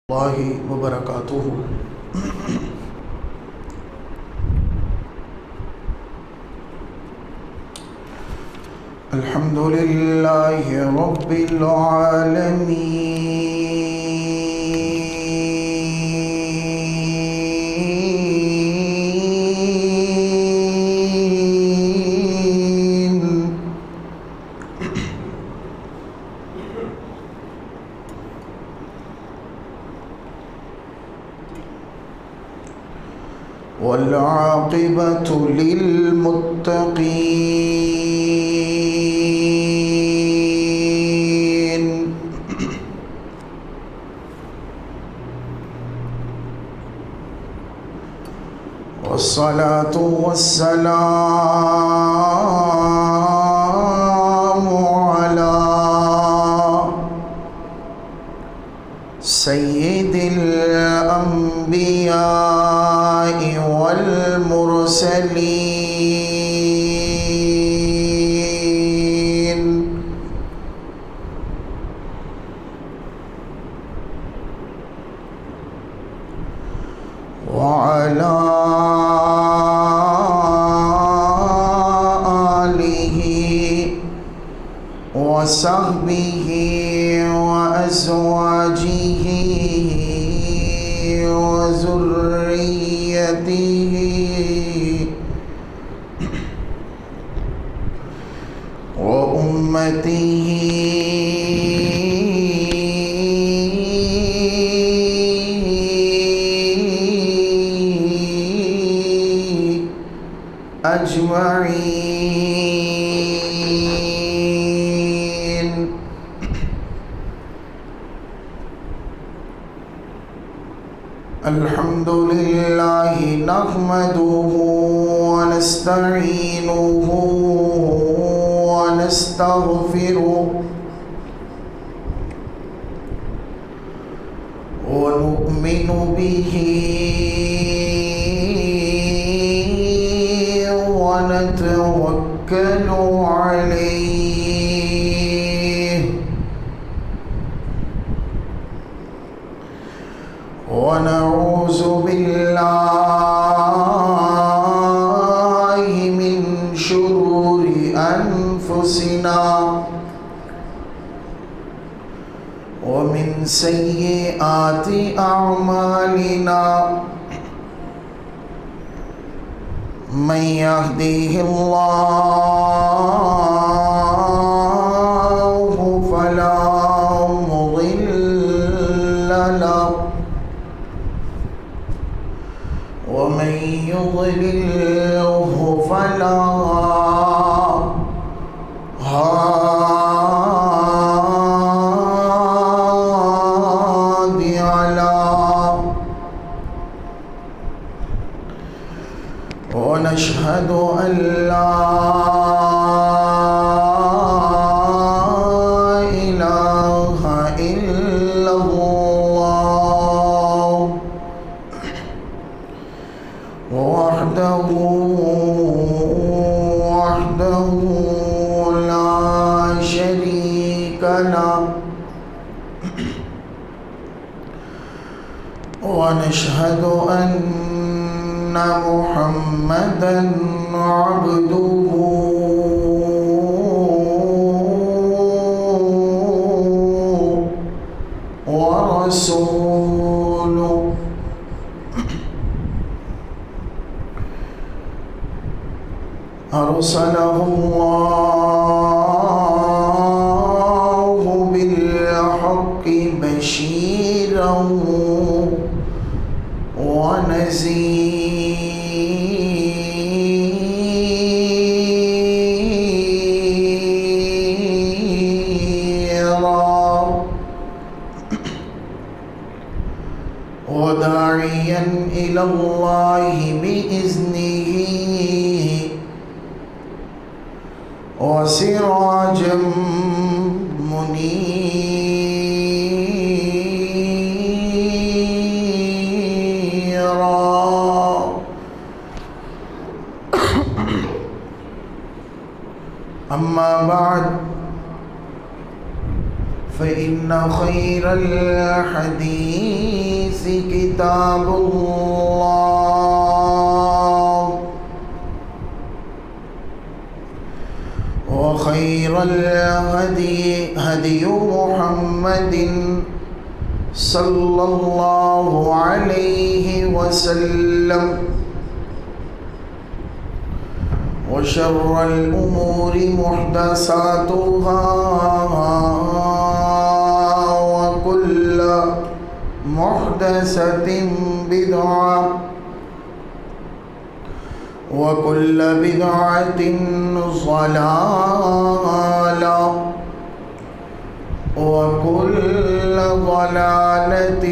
الله وبركاته. الحمد لله رب العالمين. والعاقبة للمتقين. والصلاة والسلام على سيد الأنبياء والمرسلين وعلى آله وصحبه وأزواجه وذريته وأمته أجمعين. الحمد لله نحمده ونستعينه ونستغفره ونؤمن به ونتوكل عليه ونعوذ بالله من شرور أنفسنا ومن سيئات أعمالنا. من يهده الله فلا مضل له ومن يضلله فلا هادي له. ونشهد أن لا إله إلا الله وحده لا شريك له. ونشهد أن محمدًا عبده ورسوله. أرسله الله بالحق بشيرًا ونذيرًا وداعيًا إلى الله بإذنه وسراجًا منيرًا. أما بعد فإن خير الحديث كتاب الله وخير الهدي هدي محمد صلى الله عليه وسلم وشر الأمور محدثاتها وكل محدثة بدعة وكل بدعة ضلالة وكل ضلالة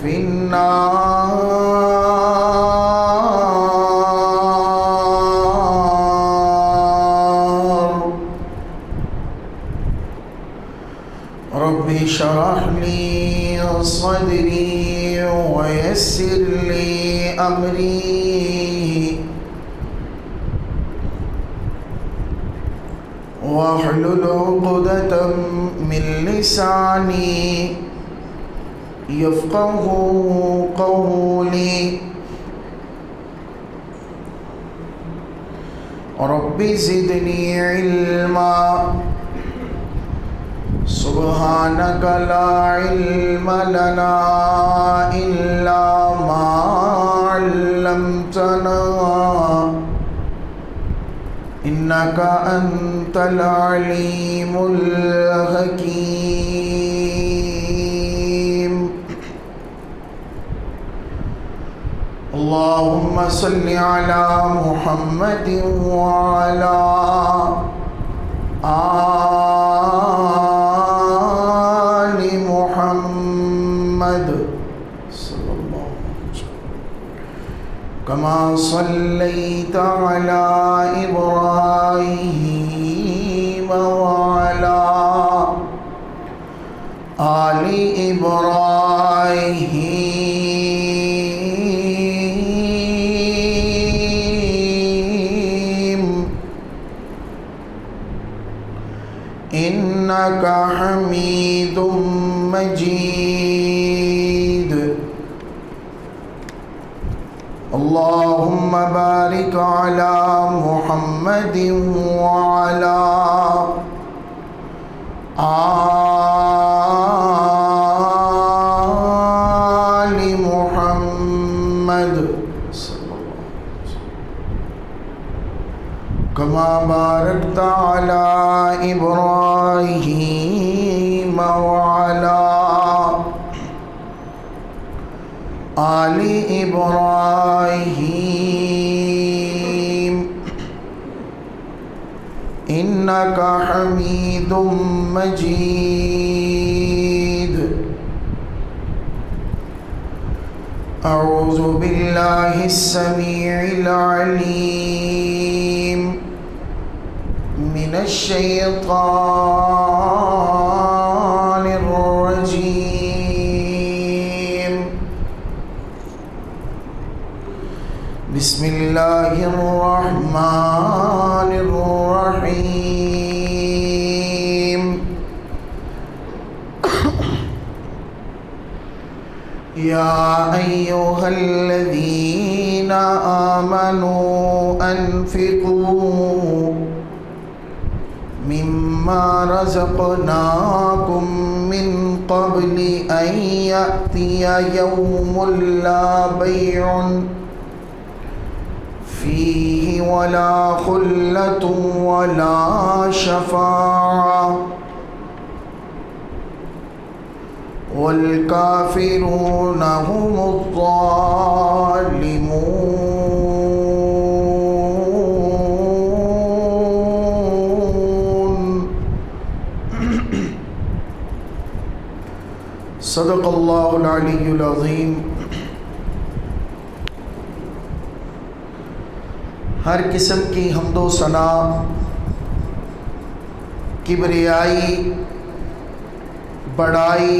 في النار. رب اشرح لي صدري ويسر لي أمري واحلل عقدة من لساني يفقه قولي. رب زدني علما سبحانك لا علم لنا إلا ما علمتنا إنك أنت العليم الحكيم. اللهم صل على محمد وعلى آل محمد صلى الله عليه وسلم كما صليت على إبراهيم وعلى آل إبراهيم إنك حميد مجيد. اللهم بارك على محمد وعلى آل محمد كما باركت على إبراهيم وعلى آل إبراهيم إنك حميد مجيد. أعوذ بالله السميع العليم من الشيطان الرجيم. بسم الله الرحمن الرحيم. يا أيها الذين آمنوا أنفقوا مما رزقناكم من قبل أن يأتي يوم لا بيع فيه ولا خلة ولا شفاعة والكافرون هم الظالمون. صدق اللہ العلی العظیم. ہر قسم کی حمد و ثنا، کبریائی، بڑائی،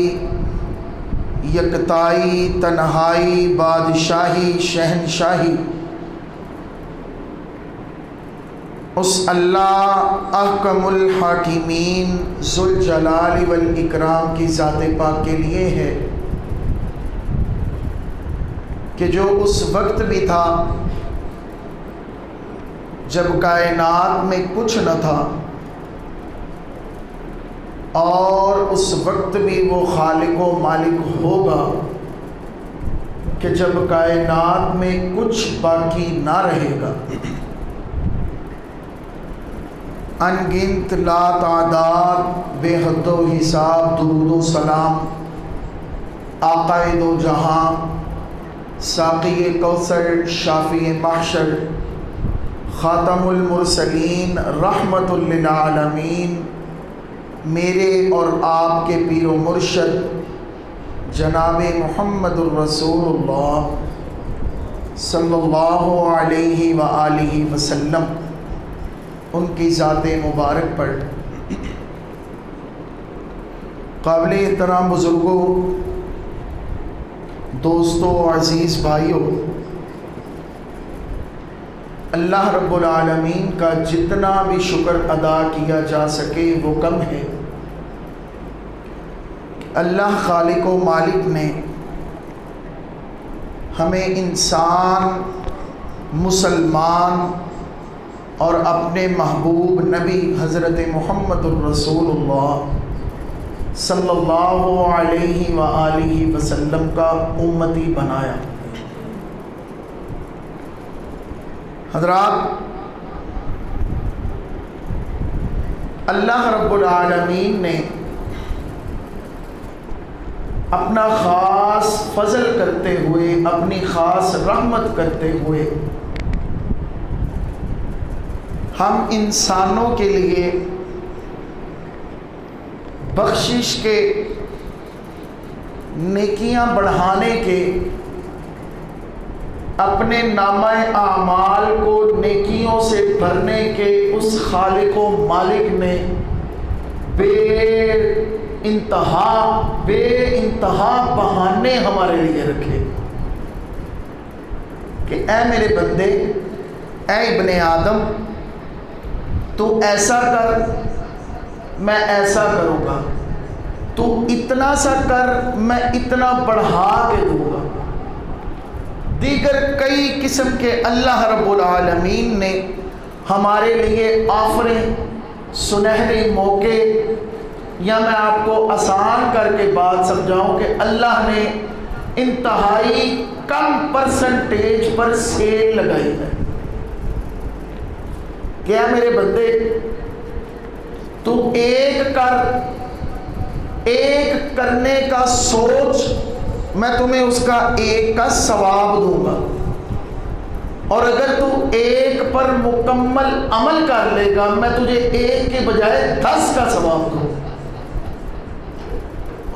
یکتائی، تنہائی، بادشاہی، شہنشاہی اس اللہ احکم الحاکمین ذوالجلال والاکرام کی ذات پاک کے لیے ہے کہ جو اس وقت بھی تھا جب کائنات میں کچھ نہ تھا، اور اس وقت بھی وہ خالق و مالک ہوگا کہ جب کائنات میں کچھ باقی نہ رہے گا۔ انگنت لا تعداد بے حد و حساب درود و سلام آقائے دو جہاں، ساقی کوثر، شافی محشر، خاتم المرسلین، رحمت للعالمین، میرے اور آپ کے پیر و مرشد جناب محمد الرسول اللہ صلی اللہ علیہ وآلہ وسلم، ان کی ذات مبارک پر قابل احترام بزرگوں، دوستوں، عزیز بھائیوں، اللہ رب العالمین کا جتنا بھی شکر ادا کیا جا سکے وہ کم ہے۔ اللہ خالق و مالک نے ہمیں انسان، مسلمان اور اپنے محبوب نبی حضرت محمد الرسول اللہ صلی اللہ علیہ وآلہ وسلم کا امتی بنایا۔ حضرات، اللہ رب العالمین نے اپنا خاص فضل کرتے ہوئے، اپنی خاص رحمت کرتے ہوئے ہم انسانوں کے لیے بخشش کے، نیکیاں بڑھانے کے، اپنے نامہ اعمال کو نیکیوں سے بھرنے کے اس خالق و مالک نے بے انتہا بہانے ہمارے لیے رکھے کہ اے میرے بندے، اے ابن آدم، تو ایسا کر، میں ایسا کروں گا، تو اتنا سا کر، میں اتنا بڑھا کے دوں گا۔ دیگر کئی قسم کے اللہ رب العالمین نے ہمارے لیے آفریں، سنہرے موقع، یا میں آپ کو آسان کر کے بات سمجھاؤں کہ اللہ نے انتہائی کم پرسنٹیج پر سیل لگائی ہے۔ کیا میرے بندے، تو ایک کرنے کا سوچ، میں تمہیں اس کا ایک کا ثواب دوں گا، اور اگر تو ایک پر مکمل عمل کر لے گا، میں تجھے ایک کے بجائے 10 کا ثواب دوں۔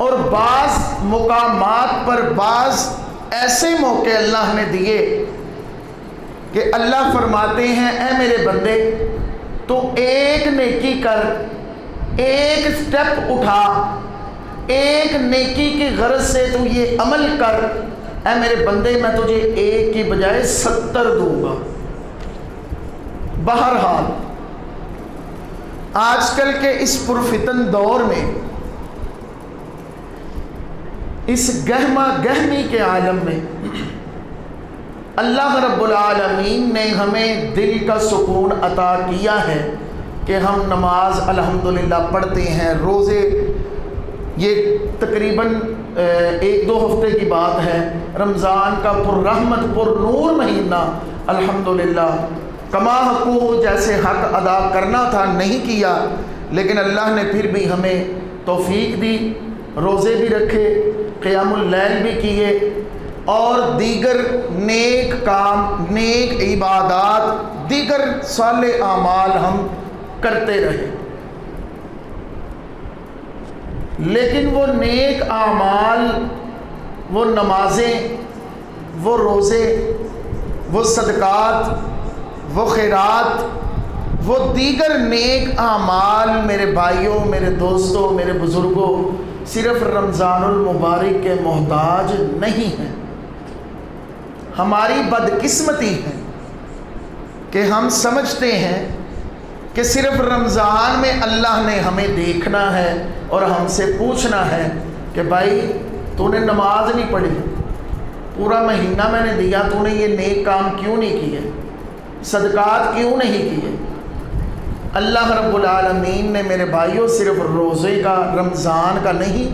اور بعض مقامات پر بعض ایسے موقع اللہ نے دیے کہ اللہ فرماتے ہیں اے میرے بندے، تو ایک نیکی کر، ایک سٹیپ اٹھا، ایک نیکی کی غرض سے تو یہ عمل کر، اے میرے بندے میں تجھے ایک کی بجائے 70 دوں گا۔ بہرحال آج کل کے اس پرفتن دور میں، اس گہما گہمی کے عالم میں، اللہ رب العالمین نے ہمیں دل کا سکون عطا کیا ہے کہ ہم نماز الحمدللہ پڑھتے ہیں، روزے، یہ تقریباً 1-2 ہفتے کی بات ہے، رمضان کا پر رحمت پر نور مہینہ الحمدللہ، کما حقوق جیسے حق ادا کرنا تھا نہیں کیا، لیکن اللہ نے پھر بھی ہمیں توفیق دی، روزے بھی رکھے، قیام اللیل بھی کیے، اور دیگر نیک کام، نیک عبادات، دیگر صالح اعمال ہم کرتے رہے۔ لیکن وہ نیک اعمال، وہ نمازیں، وہ روزے، وہ صدقات، وہ خیرات، وہ دیگر نیک اعمال میرے بھائیوں، میرے دوستوں، میرے بزرگوں، صرف رمضان المبارک کے محتاج نہیں ہیں۔ ہماری بدقسمتی ہے کہ ہم سمجھتے ہیں کہ صرف رمضان میں اللہ نے ہمیں دیکھنا ہے اور ہم سے پوچھنا ہے کہ بھائی تو نے نماز نہیں پڑھی، پورا مہینہ میں نے دیا، تو نے یہ نیک کام کیوں نہیں کیے، صدقات کیوں نہیں کیے؟ اللہ رب العالمین نے میرے بھائیوں صرف روزے کا، رمضان کا نہیں،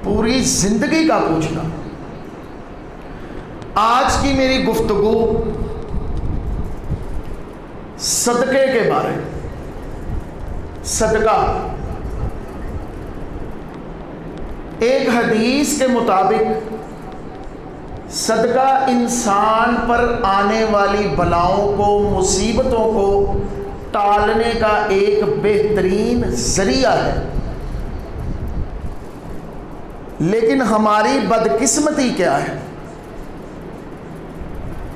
پوری زندگی کا پوچھنا۔ آج کی میری گفتگو صدقے کے بارے میں۔ صدقہ، ایک حدیث کے مطابق صدقہ انسان پر آنے والی بلاؤں کو، مصیبتوں کو ٹالنے کا ایک بہترین ذریعہ ہے۔ لیکن ہماری بدقسمتی کیا ہے؟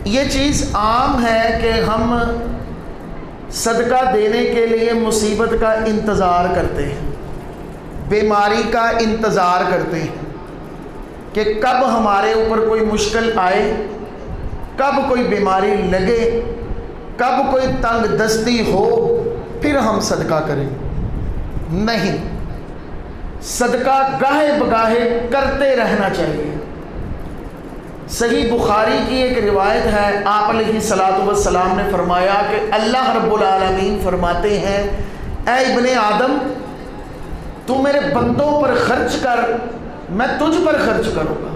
یہ چیز عام ہے کہ ہم صدقہ دینے کے لیے مصیبت کا انتظار کرتے ہیں، بیماری کا انتظار کرتے ہیں کہ کب ہمارے اوپر کوئی مشکل آئے، کب کوئی بیماری لگے، کب کوئی تنگ دستی ہو، پھر ہم صدقہ کریں۔ نہیں، صدقہ گاہے بگاہے کرتے رہنا چاہیے۔ صحیح بخاری کی ایک روایت ہے، آپ علیہ الصلوۃ والسلام نے فرمایا کہ اللہ رب العالمین فرماتے ہیں، اے ابن آدم تو میرے بندوں پر خرچ کر، میں تجھ پر خرچ کروں گا۔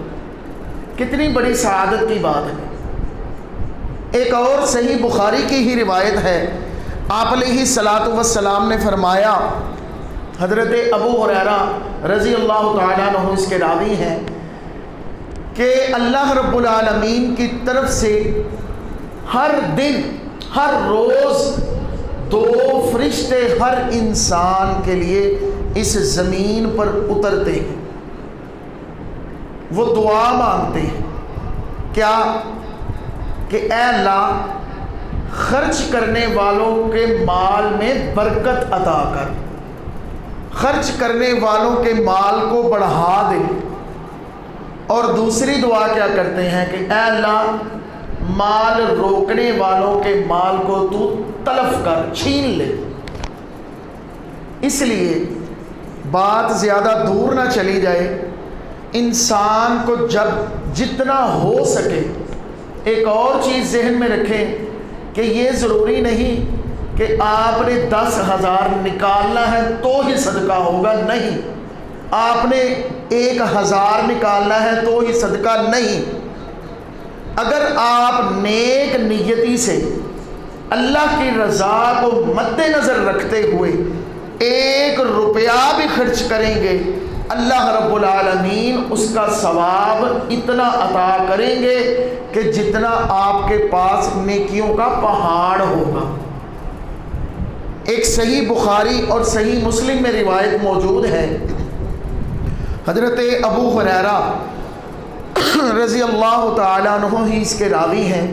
کتنی بڑی سعادت کی بات ہے۔ ایک اور صحیح بخاری کی ہی روایت ہے، آپ علیہ الصلوۃ والسلام نے فرمایا، حضرت ابو ہریرہ رضی اللہ تعالیٰ عنہ اس کے راوی ہیں، کہ اللہ رب العالمین کی طرف سے ہر دن، ہر روز 2 فرشتے ہر انسان کے لیے اس زمین پر اترتے ہیں۔ وہ دعا مانگتے ہیں، کیا کہ اے اللہ خرچ کرنے والوں کے مال میں برکت عطا کر، خرچ کرنے والوں کے مال کو بڑھا دے۔ اور دوسری دعا کیا کرتے ہیں کہ اے اللہ مال روکنے والوں کے مال کو تو تلف کر، چھین لے۔ اس لیے بات زیادہ دور نہ چلی جائے، انسان کو جب جتنا ہو سکے، ایک اور چیز ذہن میں رکھیں کہ یہ ضروری نہیں کہ آپ نے 10,000 نکالنا ہے تو ہی صدقہ ہوگا، نہیں، آپ نے 1,000 نکالنا ہے تو ہی صدقہ نہیں۔ اگر آپ نیک نیتی سے اللہ کی رضا کو مد نظر رکھتے ہوئے 1 روپیہ بھی خرچ کریں گے، اللہ رب العالمین اس کا ثواب اتنا عطا کریں گے کہ جتنا آپ کے پاس نیکیوں کا پہاڑ ہوگا۔ ایک صحیح بخاری اور صحیح مسلم میں روایت موجود ہے، حضرت ابو ہریرہ رضی اللہ تعالیٰ عنہ ہی اس کے راوی ہیں،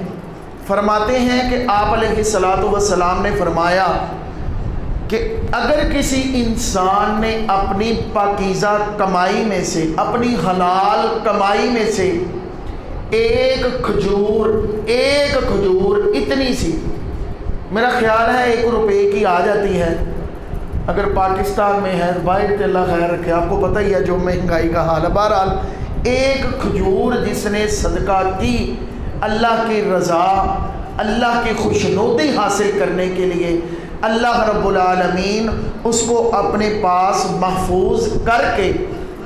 فرماتے ہیں کہ آپ علیہ الصلوۃ والسلام نے فرمایا کہ اگر کسی انسان نے اپنی پاکیزہ کمائی میں سے، اپنی حلال کمائی میں سے ایک کھجور اتنی سی، میرا خیال ہے 1 روپے کی آ جاتی ہے، اگر پاکستان میں ہے باہر تو اللہ خیر رکھے، آپ کو پتہ ہی ہے جو مہنگائی کا حال ہے، بہرحال 1 کھجور جس نے صدقہ کی اللہ کی رضا، اللہ کی خوشنودی حاصل کرنے کے لیے، اللہ رب العالمین اس کو اپنے پاس محفوظ کر کے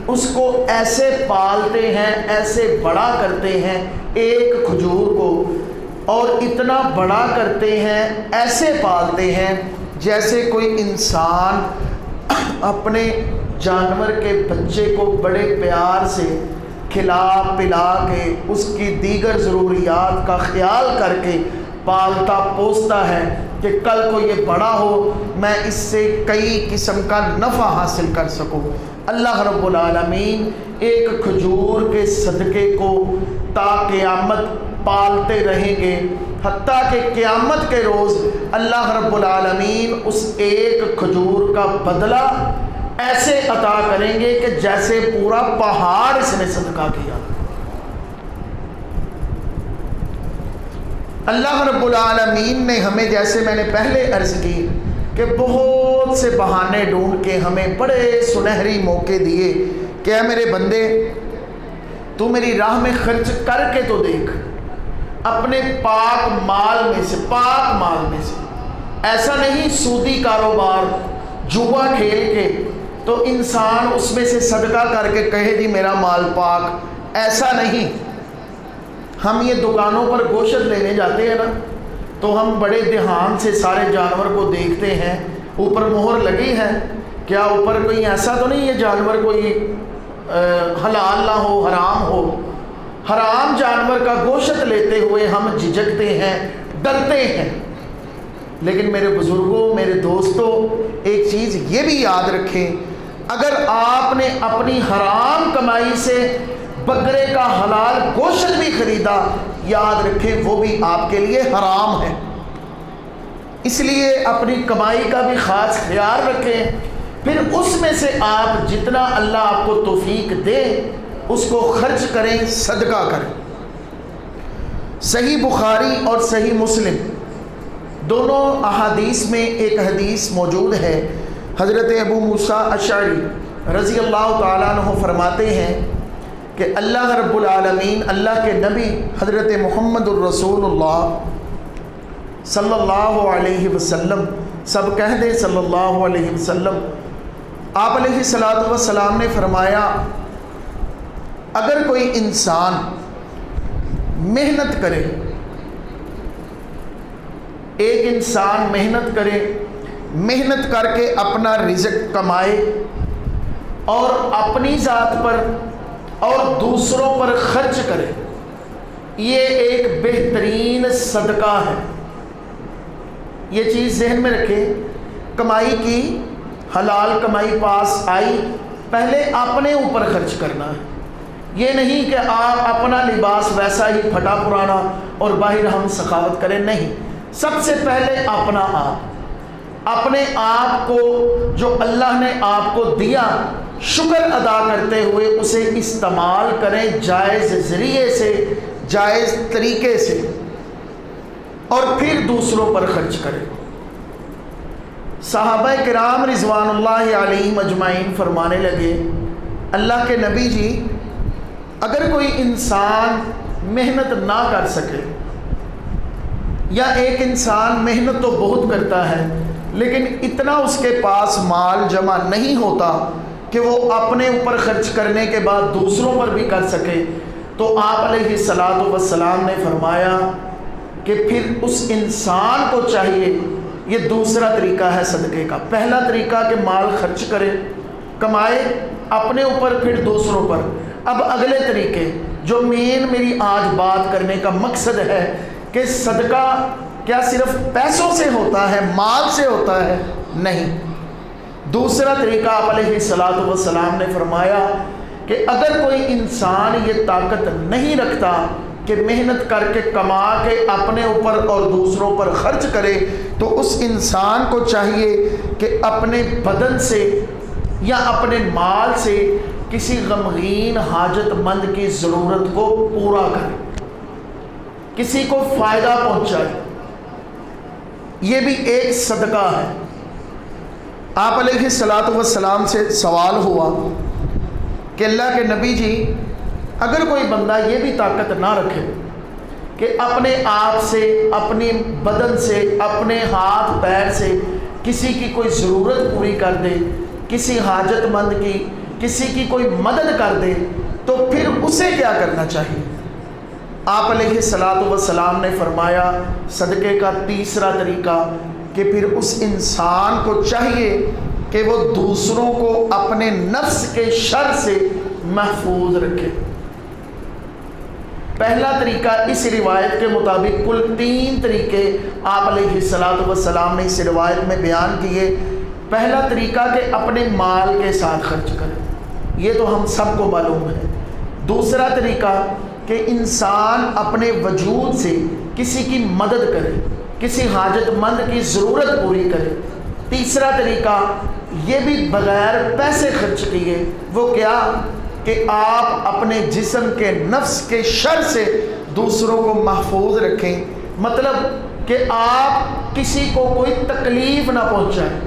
اس کو ایسے پالتے ہیں، ایسے بڑا کرتے ہیں 1 کھجور کو، اور اتنا بڑا کرتے ہیں، ایسے پالتے ہیں جیسے کوئی انسان اپنے جانور کے بچے کو بڑے پیار سے کھلا پلا کے اس کی دیگر ضروریات کا خیال کر کے پالتا پوستا ہے کہ کل کو یہ بڑا ہو، میں اس سے کئی قسم کا نفع حاصل کر سکوں۔ اللہ رب العالمین 1 کھجور کے صدقے کو تا قیامت پالتے رہیں گے، حتیٰ کہ قیامت کے روز اللہ رب العالمین اس 1 کھجور کا بدلہ ایسے عطا کریں گے کہ جیسے پورا پہاڑ اس نے صدقہ کیا۔ اللہ رب العالمین نے ہمیں، جیسے میں نے پہلے عرض کی کہ بہت سے بہانے ڈھونڈ کے ہمیں بڑے سنہری موقع دیے کہ اے میرے بندے تو میری راہ میں خرچ کر کے تو دیکھ، اپنے پاک مال میں سے، پاک مال میں سے۔ ایسا نہیں سودی کاروبار جوا کھیل کے تو انسان اس میں سے صدقہ کر کے کہے جی میرا مال پاک، ایسا نہیں۔ ہم یہ دکانوں پر گوشت لینے جاتے ہیں نا تو ہم بڑے دھیان سے سارے جانور کو دیکھتے ہیں، اوپر مہر لگی ہے، کیا اوپر کوئی ایسا تو نہیں ہے جانور کوئی حلال نہ ہو، حرام ہو۔ حرام جانور کا گوشت لیتے ہوئے ہم جھجکتے ہیں، ڈرتے ہیں۔ لیکن میرے بزرگوں، میرے دوستوں، ایک چیز یہ بھی یاد رکھیں، اگر آپ نے اپنی حرام کمائی سے بکرے کا حلال گوشت بھی خریدا، یاد رکھیں وہ بھی آپ کے لیے حرام ہے۔ اس لیے اپنی کمائی کا بھی خاص خیال رکھیں، پھر اس میں سے آپ جتنا اللہ آپ کو توفیق دے اس کو خرچ کریں، صدقہ کریں۔ صحیح بخاری اور صحیح مسلم دونوں احادیث میں ایک حدیث موجود ہے، حضرت ابو موسیٰ اشعری رضی اللہ تعالیٰ عنہ فرماتے ہیں کہ اللہ رب العالمین، اللہ کے نبی حضرت محمد الرسول اللہ صلی اللہ علیہ وسلم، سب کہہ دیں صلی اللہ علیہ وسلم، آپ علیہ السلام نے فرمایا اگر کوئی انسان محنت کرے، ایک انسان محنت کرے، محنت کر کے اپنا رزق کمائے اور اپنی ذات پر اور دوسروں پر خرچ کرے، یہ ایک بہترین صدقہ ہے۔ یہ چیز ذہن میں رکھیں، کمائی کی، حلال کمائی پاس آئی، پہلے اپنے اوپر خرچ کرنا ہے۔ یہ نہیں کہ آپ اپنا لباس ویسا ہی پھٹا پرانا اور باہر ہم سخاوت کریں، نہیں، سب سے پہلے اپنا آپ، اپنے آپ کو جو اللہ نے آپ کو دیا شکر ادا کرتے ہوئے اسے استعمال کریں، جائز ذریعے سے، جائز طریقے سے، اور پھر دوسروں پر خرچ کریں۔ صحابہ کرام رضوان اللہ علیہم اجمعین فرمانے لگے اللہ کے نبی جی، اگر کوئی انسان محنت نہ کر سکے، یا ایک انسان محنت تو بہت کرتا ہے لیکن اتنا اس کے پاس مال جمع نہیں ہوتا کہ وہ اپنے اوپر خرچ کرنے کے بعد دوسروں پر بھی کر سکے، تو آپ علیہ السلام نے فرمایا کہ پھر اس انسان کو چاہیے، یہ دوسرا طریقہ ہے صدقے کا۔ پہلا طریقہ کہ مال خرچ کرے، کمائے اپنے اوپر پھر دوسروں پر۔ اب اگلے طریقے جو مین میری آج بات کرنے کا مقصد ہے کہ صدقہ کیا صرف پیسوں سے ہوتا ہے، مال سے ہوتا ہے؟ نہیں۔ دوسرا طریقہ آپ علیہ السلام نے فرمایا کہ اگر کوئی انسان یہ طاقت نہیں رکھتا کہ محنت کر کے کما کے اپنے اوپر اور دوسروں پر خرچ کرے، تو اس انسان کو چاہیے کہ اپنے بدن سے یا اپنے مال سے کسی غمگین حاجت مند کی ضرورت کو پورا کرے، کسی کو فائدہ پہنچائے، یہ بھی ایک صدقہ ہے۔ آپ علیہ السلام سے سوال ہوا کہ اللہ کے نبی جی، اگر کوئی بندہ یہ بھی طاقت نہ رکھے کہ اپنے آپ سے، اپنی بدن سے، اپنے ہاتھ پیر سے کسی کی کوئی ضرورت پوری کر دے، کسی حاجت مند کی، کسی کی کوئی مدد کر دے، تو پھر اسے کیا کرنا چاہیے؟ آپ علیہ السلام نے فرمایا صدقے کا تیسرا طریقہ کہ پھر اس انسان کو چاہیے کہ وہ دوسروں کو اپنے نفس کے شر سے محفوظ رکھے۔ پہلا طریقہ اس روایت کے مطابق کل 3 طریقے آپ علیہ السلام نے اس روایت میں بیان کیے۔ پہلا طریقہ کہ اپنے مال کے ساتھ خرچ کرے، یہ تو ہم سب کو معلوم ہے۔ دوسرا طریقہ کہ انسان اپنے وجود سے کسی کی مدد کرے، کسی حاجت مند کی ضرورت پوری کرے۔ تیسرا طریقہ یہ بھی بغیر پیسے خرچ کیے، وہ کیا کہ آپ اپنے جسم کے نفس کے شر سے دوسروں کو محفوظ رکھیں۔ مطلب کہ آپ کسی کو کوئی تکلیف نہ پہنچائیں،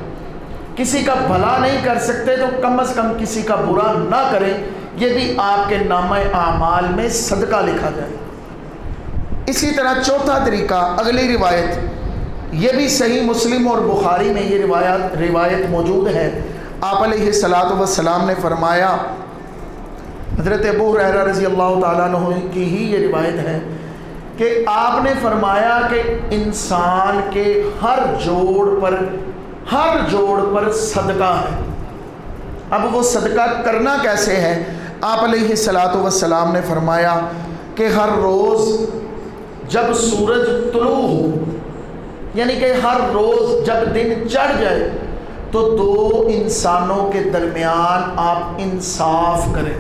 کسی کا بھلا نہیں کر سکتے تو کم از کم کسی کا برا نہ کریں، یہ بھی آپ کے نامہ اعمال میں صدقہ لکھا جائے۔ اسی طرح چوتھا طریقہ، اگلی روایت، یہ بھی صحیح مسلم اور بخاری میں یہ روایت موجود ہے۔ آپ علیہ الصلوۃ والسلام نے فرمایا، حضرت ابو ہریرہ رضی اللہ تعالیٰ عنہ کی ہی یہ روایت ہے کہ آپ نے فرمایا کہ انسان کے ہر جوڑ پر صدقہ ہے۔ اب وہ صدقہ کرنا کیسے ہے؟ آپ علیہ الصلوۃ والسلام نے فرمایا کہ ہر روز جب سورج طلوع ہو، یعنی کہ ہر روز جب دن چڑھ جائے تو دو انسانوں کے درمیان آپ انصاف کریں۔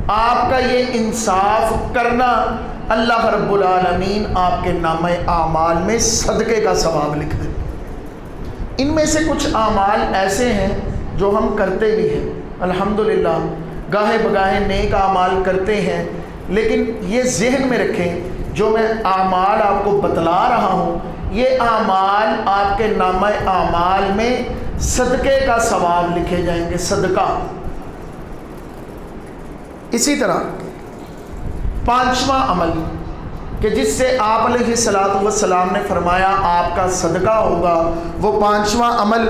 آپ کا یہ انصاف کرنا اللہ رب العالمین آپ کے نامہ اعمال میں صدقے کا ثواب لکھ دے۔ ان میں سے کچھ اعمال ایسے ہیں جو ہم کرتے بھی ہیں، الحمدللہ گاہے بگاہے نیک اعمال کرتے ہیں، لیکن یہ ذہن میں رکھیں جو میں اعمال آپ کو بتلا رہا ہوں، یہ اعمال آپ کے نامہ اعمال میں صدقے کا ثواب لکھے جائیں گے، صدقہ۔ اسی طرح پانچواں عمل کہ جس سے آپ علیہ الصلوۃ والسلام نے فرمایا آپ کا صدقہ ہوگا، وہ پانچواں عمل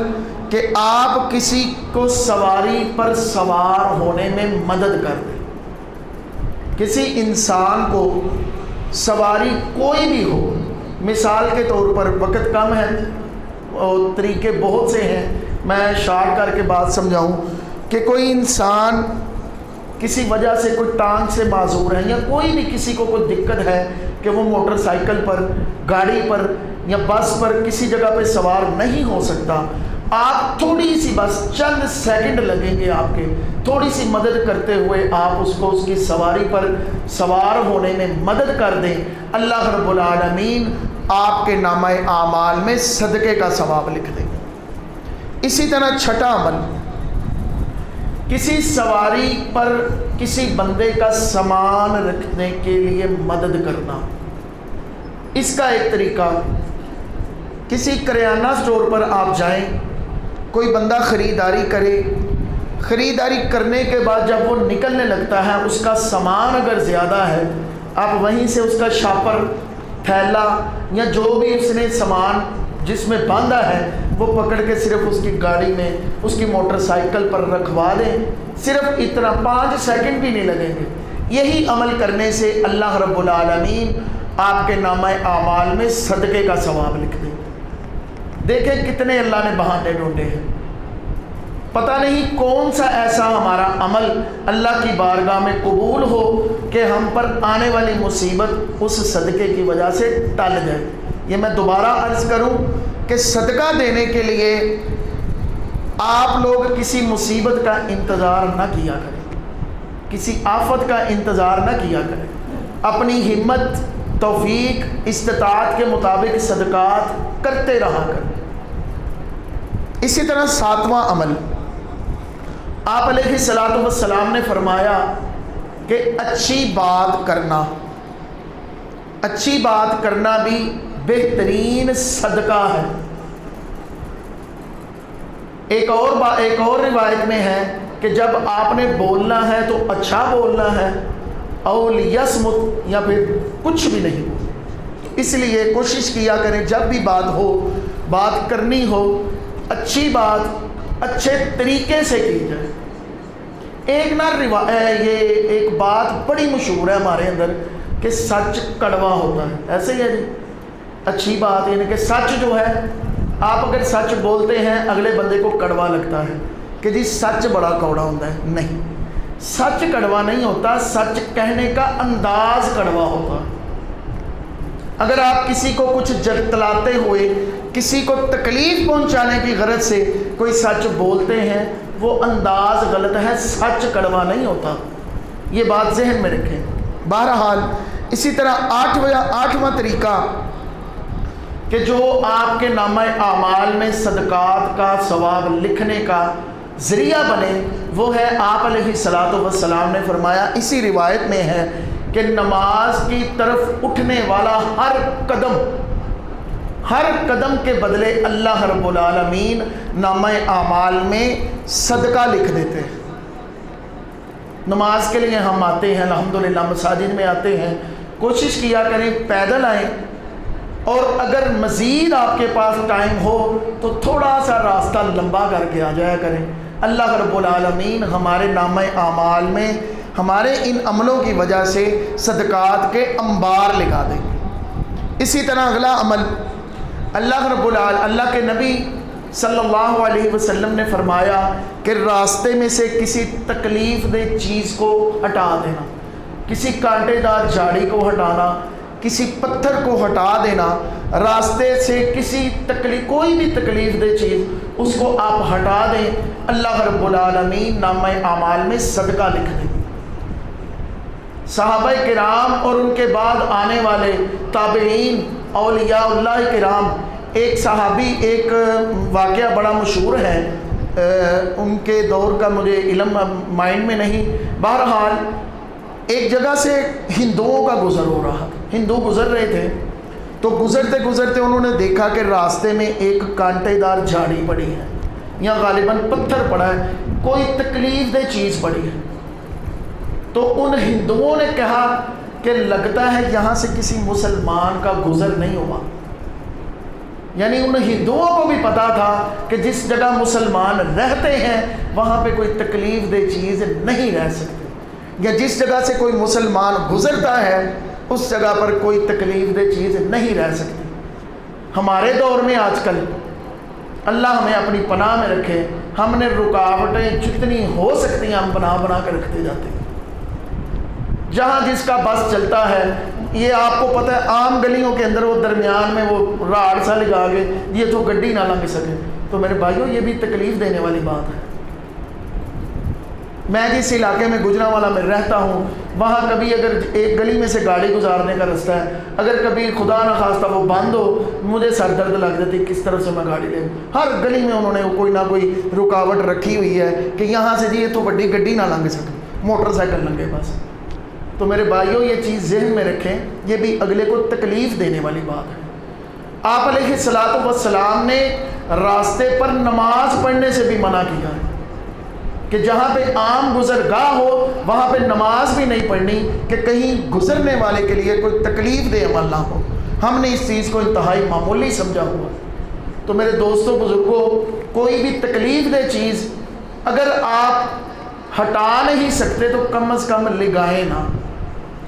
کہ آپ کسی کو سواری پر سوار ہونے میں مدد کر دیں۔ کسی انسان کو سواری کوئی بھی ہو، مثال کے طور پر، وقت کم ہے اور طریقے بہت سے ہیں، میں شارٹ کر کے بات سمجھاؤں کہ کوئی انسان کسی وجہ سے کوئی ٹانگ سے معذور ہے، یا کوئی بھی کسی کو کوئی دقت ہے کہ وہ موٹر سائیکل پر، گاڑی پر یا بس پر کسی جگہ پہ سوار نہیں ہو سکتا، آپ تھوڑی سی، بس چند سیکنڈ لگیں گے آپ کے، تھوڑی سی مدد کرتے ہوئے آپ اس کو اس کی سواری پر سوار ہونے میں مدد کر دیں، اللہ رب العالمین آپ کے نامہ اعمال میں صدقے کا ثواب لکھ دیں۔ اسی طرح چھٹا عمل، کسی سواری پر کسی بندے کا سامان رکھنے کے لیے مدد کرنا۔ اس کا ایک طریقہ، کسی کریانہ سٹور پر آپ جائیں، کوئی بندہ خریداری کرے، خریداری کرنے کے بعد جب وہ نکلنے لگتا ہے، اس کا سامان اگر زیادہ ہے، آپ وہیں سے اس کا شاپر، تھیلا یا جو بھی اس نے سامان جس میں باندھا ہے وہ پکڑ کے صرف اس کی گاڑی میں، اس کی موٹر سائیکل پر رکھوا دیں، صرف اتنا 5 سیکنڈ بھی نہیں لگیں گے۔ یہی عمل کرنے سے اللہ رب العالمین آپ کے نامہ اعمال میں صدقے کا ثواب لکھ دیں۔ دیکھیں کتنے اللہ نے بہانے ڈھونڈے ہیں، پتہ نہیں کون سا ایسا ہمارا عمل اللہ کی بارگاہ میں قبول ہو کہ ہم پر آنے والی مصیبت اس صدقے کی وجہ سے ٹل جائے۔ یہ میں دوبارہ عرض کروں کہ صدقہ دینے کے لیے آپ لوگ کسی مصیبت کا انتظار نہ کیا کریں، کسی آفت کا انتظار نہ کیا کریں، اپنی ہمت، توفیق، استطاعت کے مطابق صدقات کرتے رہا کریں۔ اسی طرح ساتواں عمل، آپ علیہ الصلوۃ والسلام نے فرمایا کہ اچھی بات کرنا، اچھی بات کرنا بھی بہترین صدقہ ہے۔ ایک اور روایت میں ہے کہ جب آپ نے بولنا ہے تو اچھا بولنا ہے، او لیصمت، یا پھر کچھ بھی نہیں۔ اس لیے کوشش کیا کریں جب بھی بات ہو، بات کرنی ہو، اچھی بات اچھے طریقے سے کی جائے۔ ایک بات بڑی مشہور ہے ہمارے اندر کہ سچ کڑوا ہوتا ہے، ایسے ہی ہے جی، اچھی بات یعنی کہ سچ جو ہے، آپ اگر سچ بولتے ہیں اگلے بندے کو کڑوا لگتا ہے کہ جی سچ بڑا کوڑا ہوتا ہے، نہیں، سچ کڑوا نہیں ہوتا، سچ کہنے کا انداز کڑوا ہوتا ہے۔ اگر آپ کسی کو کچھ جتلاتے ہوئے، کسی کو تکلیف پہنچانے کی غرض سے کوئی سچ بولتے ہیں، وہ انداز غلط ہے، سچ کڑوا نہیں ہوتا، یہ بات ذہن میں رکھیں۔ بہرحال اسی طرح آٹھواں طریقہ کہ جو آپ کے نامہ اعمال میں صدقات کا ثواب لکھنے کا ذریعہ بنے، وہ ہے آپ علیہ الصلوۃ والسلام نے فرمایا، اسی روایت میں ہے کہ نماز کی طرف اٹھنے والا ہر قدم ہر قدم کے بدلے اللہ رب العالمین نامہ اعمال میں صدقہ لکھ دیتے ہیں۔ نماز کے لیے ہم آتے ہیں، الحمدللہ مساجد میں آتے ہیں، کوشش کیا کریں پیدل آئیں، اور اگر مزید آپ کے پاس ٹائم ہو تو تھوڑا سا راستہ لمبا کر کے آ جایا کریں۔ اللہ رب العالمین ہمارے نامہ اعمال میں ہمارے ان عملوں کی وجہ سے صدقات کے انبار لگا دیں گے۔ اسی طرح اگلا عمل اللہ کے نبی صلی اللہ علیہ وسلم نے فرمایا کہ راستے میں سے کسی تکلیف دہ چیز کو ہٹا دینا، کسی کانٹے دار جھاڑی کو ہٹانا، کسی پتھر کو ہٹا دینا، راستے سے کوئی بھی تکلیف دہ چیز اس کو آپ ہٹا دیں، اللہ رب العالمین نامہ اعمال میں صدقہ لکھ دیں۔ صحابہ کرام اور ان کے بعد آنے والے تابعین، اولیاء اللہ کرام، ایک صحابی، ایک واقعہ بڑا مشہور ہے، ان کے دور کا مجھے علم مائنڈ میں نہیں، بہرحال ایک جگہ سے ہندوؤں کا گزر ہو رہا، ہندو گزر رہے تھے، تو گزرتے گزرتے انہوں نے دیکھا کہ راستے میں ایک کانٹے دار جھاڑی پڑی ہے، یا غالباً پتھر پڑا ہے، کوئی تکلیف دہ چیز پڑی ہے۔ تو ان ہندوؤں نے کہا کہ لگتا ہے یہاں سے کسی مسلمان کا گزر نہیں ہوا، یعنی ان ہندوؤں کو بھی پتا تھا کہ جس جگہ مسلمان رہتے ہیں وہاں پہ کوئی تکلیف دہ چیز نہیں رہ سکتی، یا جس جگہ سے کوئی مسلمان گزرتا ہے اس جگہ پر کوئی تکلیف دہ چیز نہیں رہ سکتی۔ ہمارے دور میں آج کل اللہ ہمیں اپنی پناہ میں رکھے، ہم نے رکاوٹیں جتنی ہو سکتی ہیں ہم بنا کر رکھتے جاتے ہیں، جہاں جس کا بس چلتا ہے۔ یہ آپ کو پتہ ہے عام گلیوں کے اندر وہ درمیان میں وہ راڑ سا لگا کے یہ تو گڈی نہ لنگ سکے، تو میرے بھائیوں یہ بھی تکلیف دینے والی بات ہے۔ میں جس علاقے میں گجرانوالا میں رہتا ہوں وہاں کبھی اگر ایک گلی میں سے گاڑی گزارنے کا رستہ ہے، اگر کبھی خدا نخواستہ وہ بند ہو، مجھے سر درد لگ جاتی کس طرح سے میں گاڑی لے۔ ہر گلی میں انہوں نے کوئی نہ کوئی رکاوٹ رکھی ہوئی ہے کہ یہاں سے جی یہ تو بڑی گڈی نہ لنگ سکے، موٹر سائیکل لنگے بس۔ تو میرے بھائیوں یہ چیز ذہن میں رکھیں، یہ بھی اگلے کو تکلیف دینے والی بات ہے۔ آپ علیہ الصلوۃ والسلام نے راستے پر نماز پڑھنے سے بھی منع کیا ہے کہ جہاں پہ عام گزرگاہ ہو وہاں پہ نماز بھی نہیں پڑھنی کہ کہیں گزرنے والے کے لیے کوئی تکلیف دہ عمل نہ ہو۔ ہم نے اس چیز کو انتہائی معمولی سمجھا ہوا۔ تو میرے دوستوں بزرگوں، کوئی بھی تکلیف دہ چیز اگر آپ ہٹا نہیں سکتے تو کم از کم لگائیں نہ۔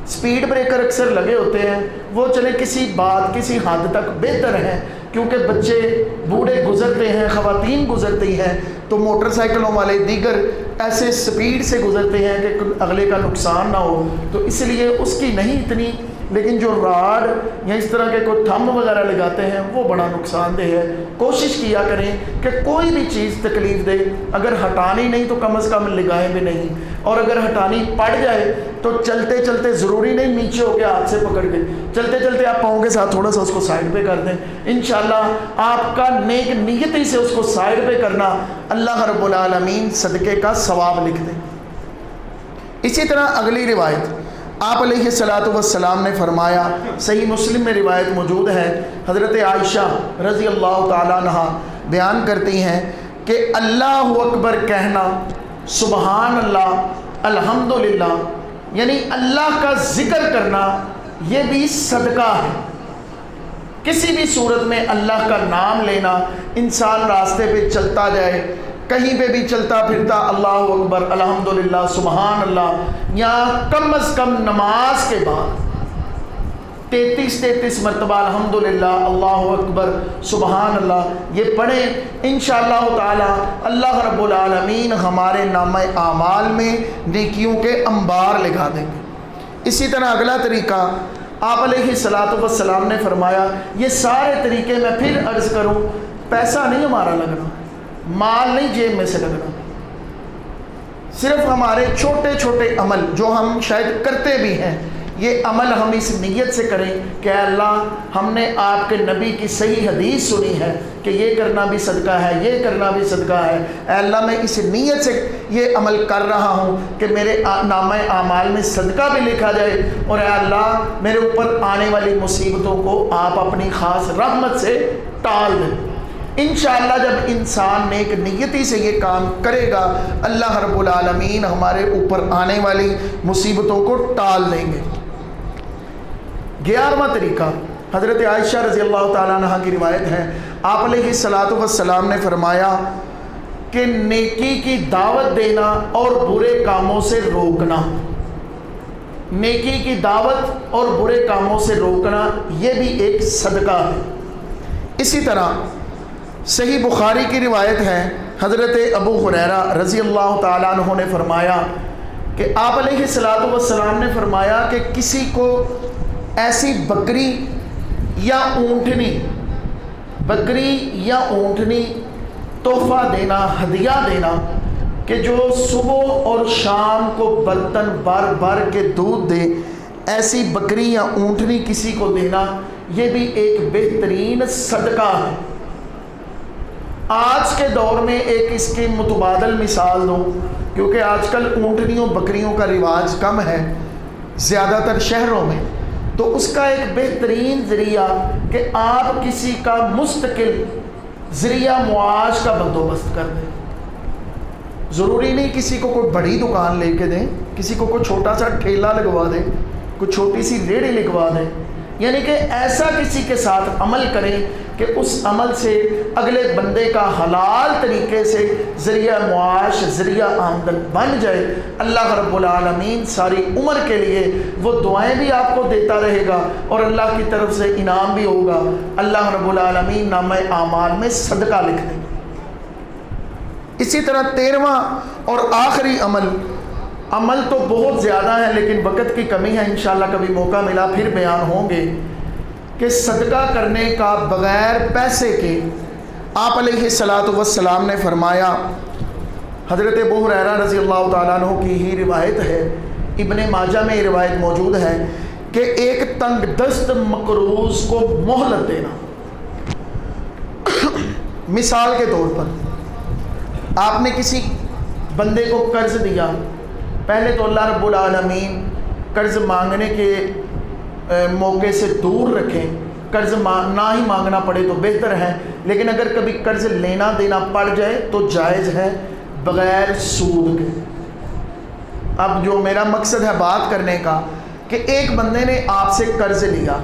سپیڈ بریکر اکثر لگے ہوتے ہیں، وہ چلے کسی حد تک بہتر ہیں، کیونکہ بچے بوڑھے گزرتے ہیں، خواتین گزرتی ہیں، تو موٹر سائیکلوں والے دیگر ایسے سپیڈ سے گزرتے ہیں کہ اگلے کا نقصان نہ ہو، تو اس لیے اس کی نہیں اتنی، لیکن جو راڈ یا اس طرح کے کوئی تھم وغیرہ لگاتے ہیں وہ بڑا نقصان دہ ہے۔ کوشش کیا کریں کہ کوئی بھی چیز تکلیف دے اگر ہٹانی نہیں تو کم از کم لگائیں بھی نہیں، اور اگر ہٹانی پڑ جائے تو چلتے چلتے، ضروری نہیں نیچے ہو کے ہاتھ سے پکڑ کے، چلتے چلتے آپ پاؤں کے ساتھ تھوڑا سا اس کو سائڈ پہ کر دیں، انشاءاللہ آپ کا نیک نیتی سے اس کو سائڈ پہ کرنا اللہ رب العالمین صدقے کا ثواب لکھ دیں۔ اسی طرح اگلی روایت آپ علیہ الصلوۃ والسلام نے فرمایا، صحیح مسلم میں روایت موجود ہے، حضرت عائشہ رضی اللہ تعالیٰ عنہا بیان کرتی ہیں کہ اللہ اکبر کہنا، سبحان اللہ، الحمدللہ، یعنی اللہ کا ذکر کرنا، یہ بھی صدقہ ہے۔ کسی بھی صورت میں اللہ کا نام لینا، انسان راستے پہ چلتا جائے، کہیں پہ بھی چلتا پھرتا اللہ اکبر، الحمدللہ، سبحان اللہ، یا کم از کم نماز کے بعد 33 مرتبہ الحمدللہ، اللہ اکبر، سبحان اللہ یہ پڑھیں، انشاءاللہ تعالی اللہ رب العالمین ہمارے نامہ اعمال میں نیکیوں کے انبار لگا دیں گے۔ اسی طرح اگلا طریقہ آپ علیہ الصلوۃ والسلام نے فرمایا، یہ سارے طریقے میں پھر عرض کروں، پیسہ نہیں ہمارا لگنا، مال نہیں جیب میں سے لگنا، صرف ہمارے چھوٹے چھوٹے عمل جو ہم شاید کرتے بھی ہیں، یہ عمل ہم اس نیت سے کریں کہ اے اللہ ہم نے آپ کے نبی کی صحیح حدیث سنی ہے کہ یہ کرنا بھی صدقہ ہے، یہ کرنا بھی صدقہ ہے، اے اللہ میں اس نیت سے یہ عمل کر رہا ہوں کہ میرے نامہ اعمال میں صدقہ بھی لکھا جائے، اور اے اللہ میرے اوپر آنے والی مصیبتوں کو آپ اپنی خاص رحمت سے ٹال دیں۔ انشاءاللہ جب انسان نیک نیتی سے یہ کام کرے گا، اللہ رب العالمین ہمارے اوپر آنے والی مصیبتوں کو ٹال دیں گے۔ 11واں طریقہ حضرت عائشہ رضی اللہ تعالیٰ عنہ کی روایت ہے، آپ علیہ الصلوۃ والسلام نے فرمایا کہ نیکی کی دعوت دینا اور برے کاموں سے روکنا، نیکی کی دعوت اور برے کاموں سے روکنا یہ بھی ایک صدقہ ہے۔ اسی طرح صحیح بخاری کی روایت ہے، حضرت ابو ہریرہ رضی اللہ تعالیٰ عنہ نے فرمایا کہ آپ علیہ الصلوۃ والسلام نے فرمایا کہ کسی کو ایسی بکری یا اونٹنی تحفہ دینا، ہدیہ دینا کہ جو صبح اور شام کو برتن بھر بھر کے دودھ دے، ایسی بکری یا اونٹنی کسی کو دینا یہ بھی ایک بہترین صدقہ ہے۔ آج کے دور میں ایک اس کی متبادل مثال دوں، کیونکہ آج کل اونٹنیوں بکریوں کا رواج کم ہے زیادہ تر شہروں میں، تو اس کا ایک بہترین ذریعہ کہ آپ کسی کا مستقل ذریعہ معاش کا بندوبست کر دیں۔ ضروری نہیں کسی کو کوئی بڑی دکان لے کے دیں، کسی کو کوئی چھوٹا سا ٹھیلا لگوا دیں، کوئی چھوٹی سی ریڑھی لگوا دیں، یعنی کہ ایسا کسی کے ساتھ عمل کریں کہ اس عمل سے اگلے بندے کا حلال طریقے سے ذریعہ معاش، ذریعہ آمدن بن جائے۔ اللہ رب العالمین ساری عمر کے لیے وہ دعائیں بھی آپ کو دیتا رہے گا اور اللہ کی طرف سے انعام بھی ہوگا۔ اللہ رب العالمین نامہ اعمال میں صدقہ لکھ دیں گے۔ اسی طرح 13واں اور آخری عمل تو بہت زیادہ ہے لیکن وقت کی کمی ہے، انشاءاللہ کبھی موقع ملا پھر بیان ہوں گے، کہ صدقہ کرنے کا بغیر پیسے کے آپ علیہ الصلوۃ والسلام نے فرمایا، حضرت ابو ہریرہ رضی اللہ تعالیٰ عنہ کی ہی روایت ہے، ابن ماجہ میں یہ روایت موجود ہے کہ ایک تنگ دست مقروض کو مہلت دینا۔ مثال کے طور پر آپ نے کسی بندے کو قرض دیا، پہلے تو اللہ رب العالمین قرض مانگنے کے موقع سے دور رکھیں، قرض نہ ہی مانگنا پڑے تو بہتر ہے، لیکن اگر کبھی قرض لینا دینا پڑ جائے تو جائز ہے بغیر سود کے۔ اب جو میرا مقصد ہے بات کرنے کا کہ ایک بندے نے آپ سے قرض لیا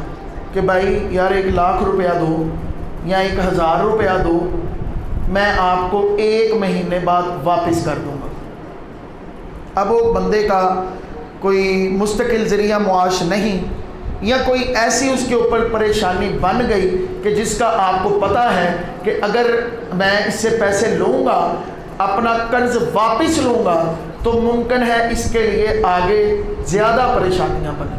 کہ بھائی یار 1,00,000 روپیہ دو یا 1,000 روپیہ دو، میں آپ کو 1 مہینے بعد واپس کر دوں گا۔ اب وہ بندے کا کوئی مستقل ذریعہ معاش نہیں یا کوئی ایسی اس کے اوپر پریشانی بن گئی کہ جس کا آپ کو پتہ ہے کہ اگر میں اس سے پیسے لوں گا، اپنا قرض واپس لوں گا تو ممکن ہے اس کے لیے آگے زیادہ پریشانیاں بنیں۔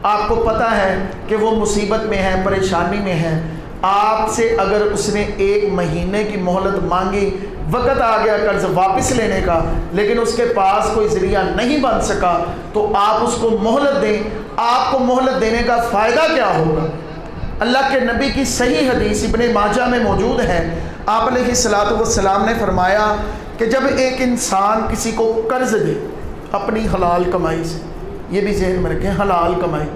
آپ کو پتہ ہے کہ وہ مصیبت میں ہے، پریشانی میں ہے، آپ سے اگر اس نے 1 مہینے کی مہلت مانگی، وقت آ گیا قرض واپس لینے کا لیکن اس کے پاس کوئی ذریعہ نہیں بن سکا، تو آپ اس کو مہلت دیں۔ آپ کو مہلت دینے کا فائدہ کیا ہوگا؟ اللہ کے نبی کی صحیح حدیث ابن ماجہ میں موجود ہے، آپ علیہ الصلوۃ والسلام نے فرمایا کہ جب ایک انسان کسی کو قرض دے اپنی حلال کمائی سے، یہ بھی ذہن میں رکھیں، حلال کمائی،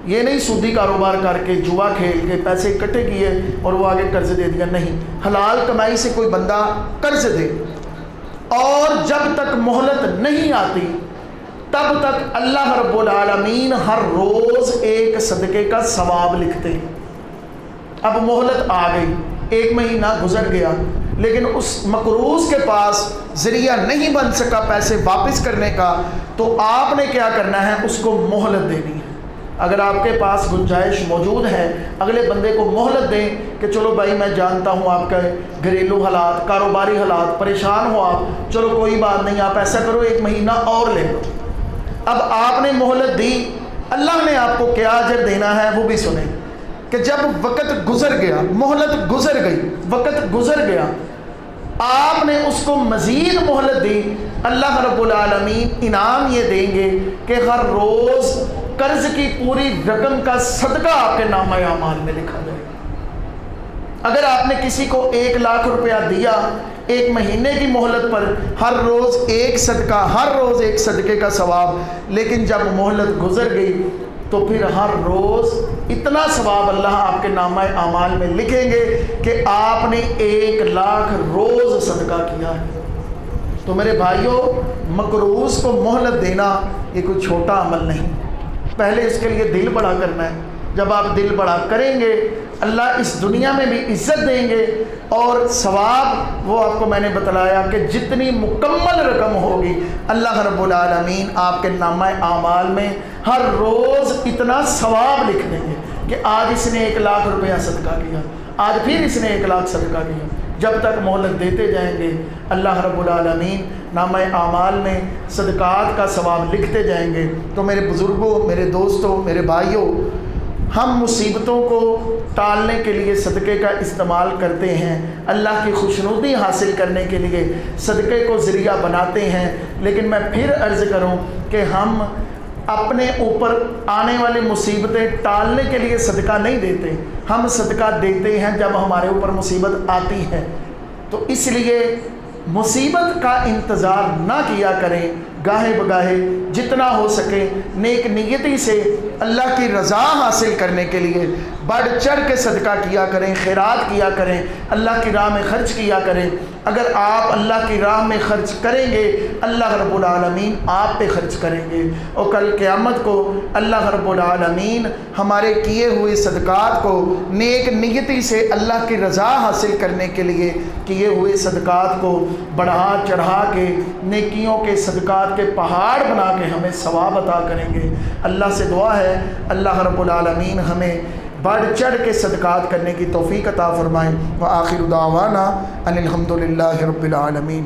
یہ نہیں سودی کاروبار کر کے جوا کھیل کے پیسے اکٹھے کیے اور وہ آگے قرض دے دیا، نہیں، حلال کمائی سے کوئی بندہ قرض دے اور جب تک مہلت نہیں آتی تب تک اللہ رب العالمین ہر روز ایک صدقے کا ثواب لکھتے ہیں۔ اب مہلت آ گئی، 1 مہینہ گزر گیا لیکن اس مقروض کے پاس ذریعہ نہیں بن سکا پیسے واپس کرنے کا، تو آپ نے کیا کرنا ہے؟ اس کو مہلت دینی ہے۔ اگر آپ کے پاس گنجائش موجود ہے، اگلے بندے کو مہلت دیں کہ چلو بھائی میں جانتا ہوں آپ کا گھریلو حالات، کاروباری حالات، پریشان ہو آپ، چلو کوئی بات نہیں، آپ ایسا کرو 1 مہینہ اور لے لو۔ اب آپ نے مہلت دی، اللہ نے آپ کو کیا اجر دینا ہے وہ بھی سنیں کہ جب وقت گزر گیا، مہلت گزر گئی، وقت گزر گیا، آپ نے اس کو مزید مہلت دی، اللہ رب العالمین انعام یہ دیں گے کہ ہر روز قرض کی پوری رقم کا صدقہ آپ کے نامہ اعمال میں لکھا جائے گا۔ اگر آپ نے کسی کو 1,00,000 روپیہ دیا ایک مہینے کی مہلت پر، ہر روز ایک صدقہ، ہر روز ایک صدقے کا ثواب، لیکن جب مہلت گزر گئی تو پھر ہر روز اتنا ثواب اللہ آپ کے نامہ اعمال میں لکھیں گے کہ آپ نے 1,00,000 روز صدقہ کیا ہے۔ تو میرے بھائیوں، مقروض کو مہلت دینا یہ کوئی چھوٹا عمل نہیں، پہلے اس کے لیے دل بڑا کرنا ہے۔ جب آپ دل بڑا کریں گے اللہ اس دنیا میں بھی عزت دیں گے، اور ثواب وہ آپ کو میں نے بتلایا کہ جتنی مکمل رقم ہوگی اللہ رب العالمین آپ کے نامہ اعمال میں ہر روز اتنا ثواب لکھ دیں گے کہ آج اس نے 1,00,000 روپیہ صدقہ کیا، آج پھر اس نے 1,00,000 صدقہ کیا۔ جب تک مہلت دیتے جائیں گے اللہ رب العالمین نامہ اعمال میں صدقات کا ثواب لکھتے جائیں گے۔ تو میرے بزرگوں، میرے دوستوں، میرے بھائیوں، ہم مصیبتوں کو ٹالنے کے لیے صدقے کا استعمال کرتے ہیں، اللہ کی خوشنودی حاصل کرنے کے لیے صدقے کو ذریعہ بناتے ہیں، لیکن میں پھر عرض کروں کہ ہم اپنے اوپر آنے والی مصیبتیں ٹالنے کے لیے صدقہ نہیں دیتے، ہم صدقہ دیتے ہیں جب ہمارے اوپر مصیبت آتی ہے۔ تو اس لیے مصیبت کا انتظار نہ کیا کریں، گاہے بگاہے جتنا ہو سکے نیک نیتی سے اللہ کی رضا حاصل کرنے کے لیے بڑھ چڑھ کے صدقہ کیا کریں، خیرات کیا کریں، اللہ کی راہ میں خرچ کیا کریں۔ اگر آپ اللہ کی راہ میں خرچ کریں گے اللہ رب العالمین آپ پہ خرچ کریں گے، اور کل قیامت کو اللہ رب العالمین ہمارے کیے ہوئے صدقات کو نیک نیتی سے اللہ کی رضا حاصل کرنے کے لیے کیے ہوئے صدقات کو بڑھا چڑھا کے نیکیوں کے صدقات کے پہاڑ بنا کے ہمیں ثواب عطا کریں گے۔ اللہ سے دعا ہے اللہ رب العالمین ہمیں بڑھ چڑھ کے صدقات کرنے کی توفیق عطا فرمائیں۔ وآخر دعوانا ان الحمد للہ رب العالمین۔